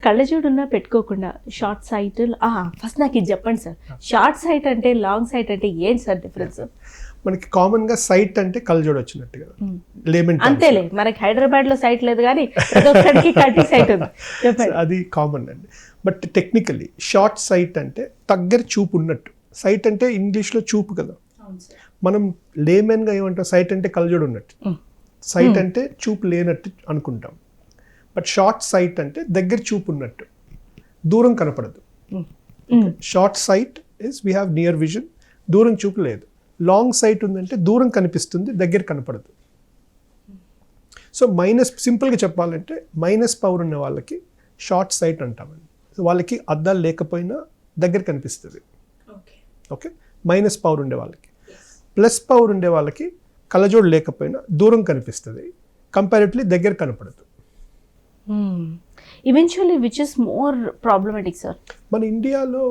కళ్ళజోడున్నా పెట్టుకోకుండా short site first నాకు ఇది చెప్పండి సార్. షార్ట్ సైట్ అంటే లాంగ్ సైట్ అంటే ఏంటి సార్ డిఫరెన్స్? మనకి కామన్ గా సైట్ అంటే కళ్ళజోడు వచ్చినట్టు కదా, లేమన్ అంతేలే, మనకి హైదరాబాద్ లో సైట్ లేదు కానీ ప్రతి ఒక్కరికి కంటి సైట్ ఉంది. చెప్పండి. అది కామన్ అండి. బట్ టెక్నికలీ షార్ట్ సైట్ అంటే దగ్గర చూపు ఉన్నట్టు. సైట్ అంటే ఇంగ్లీష్ లో చూపు కదా, మనం లేమన్ గా ఏమంటాం, సైట్ అంటే కళ్ళజోడు ఉన్నట్టు, సైట్ అంటే చూపు లేనట్టు అనుకుంటాం. బట్ షార్ట్ సైట్ అంటే దగ్గర చూపు ఉన్నట్టు, దూరం కనపడదు. Short site is we have near vision, దూరం చూపు లేదు. లాంగ్ సైట్ ఉందంటే దూరం కనిపిస్తుంది, దగ్గర కనపడదు. సో సింపుల్గా చెప్పాలంటే మైనస్ పవర్ ఉన్న వాళ్ళకి షార్ట్ సైట్ అంటామండి. సో వాళ్ళకి అద్దాలు లేకపోయినా దగ్గర కనిపిస్తుంది. ఓకే, మైనస్ పవర్ ఉండే వాళ్ళకి. ప్లస్ పవర్ ఉండే వాళ్ళకి కళ్ళజోడు లేకపోయినా దూరం కనిపిస్తుంది, కంపారిటివ్లీ దగ్గర కనపడదు. Eventually which is more problematic sir? మన ఇండియాలో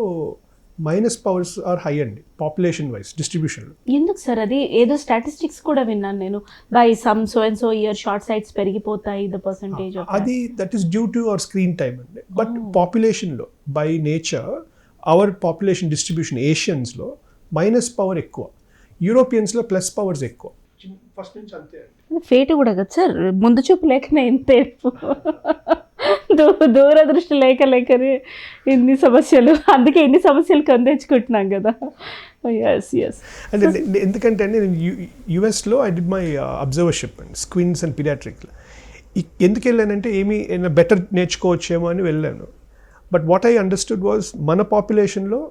మైనస్ పవర్స్ ఆర్ హై అండి, పాపులేషన్ వైజ్ డిస్ట్రిబ్యూషన్లో. ఎందుకు సార్? అది ఏదో స్టాటిస్టిక్స్ కూడా విన్నాను నేను, by some so and so year short sights పెరిగిపోతాయి ద పర్సంటేజ్. అది that is due to our screen time అండి. బట్ పాపులేషన్లో by nature our population distribution ఏషియన్స్లో మైనస్ పవర్ ఎక్కువ, యూరోపియన్స్లో ప్లస్ పవర్స్ ఎక్కువ. ఫస్ట్ నుంచి అంతే అండి. ఫేట్ కూడా కదా సార్, ముందు చూపు లేకనే ఇంత దూరదృష్టి లేకనే ఇన్ని సమస్యలు, అందుకే ఇన్ని సమస్యలు కొందెచ్చుకుంటున్నాం కదా. Yes yes. అంటే ఎందుకంటే అండి నేను యుఎస్లో I did my observership and squints and పీడియాట్రిక్లో. ఎందుకు వెళ్ళానంటే ఏమైనా బెటర్ నేర్చుకోవచ్చేమో అని వెళ్ళాను. But what I understood was మన పాపులేషన్లో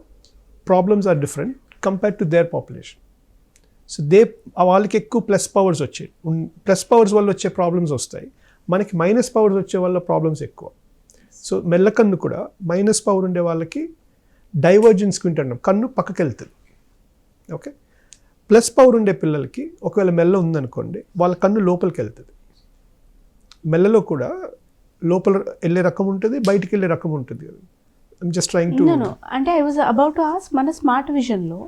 problems are different compared to their population. So వాళ్ళకి ఎక్కువ ప్లస్ పవర్స్ వచ్చాయి, ప్లస్ పవర్స్ వల్ల వచ్చే ప్రాబ్లమ్స్ వస్తాయి. మనకి మైనస్ పవర్స్ వచ్చే వల్ల ప్రాబ్లమ్స్ ఎక్కువ. సో మెల్లకన్ను కూడా మైనస్ పవర్ ఉండే వాళ్ళకి డైవర్జెన్స్ స్క్వింట్ అంటాం, కన్ను పక్కకి వెళ్తుంది. ఓకే, ప్లస్ పవర్ ఉండే పిల్లలకి ఒకవేళ మెల్ల ఉందనుకోండి, వాళ్ళ కన్ను లోపలికి వెళ్తుంది. మెల్లలో కూడా లోపల వెళ్ళే రకం ఉంటుంది, బయటికి వెళ్ళే రకం ఉంటుంది కదా. ఐమ్ జస్ట్ ట్రైయింగ్ టు అంటే I was about to ask, మన స్మార్ట్ విజన్లో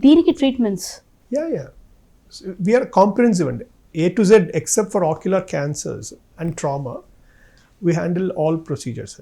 దీనికి ట్రీట్మెంట్స్? యా వీఆర్ కాంప్రిహెన్సివ్ అండి, A to Z except for ocular cancers and trauma, we handle all procedures.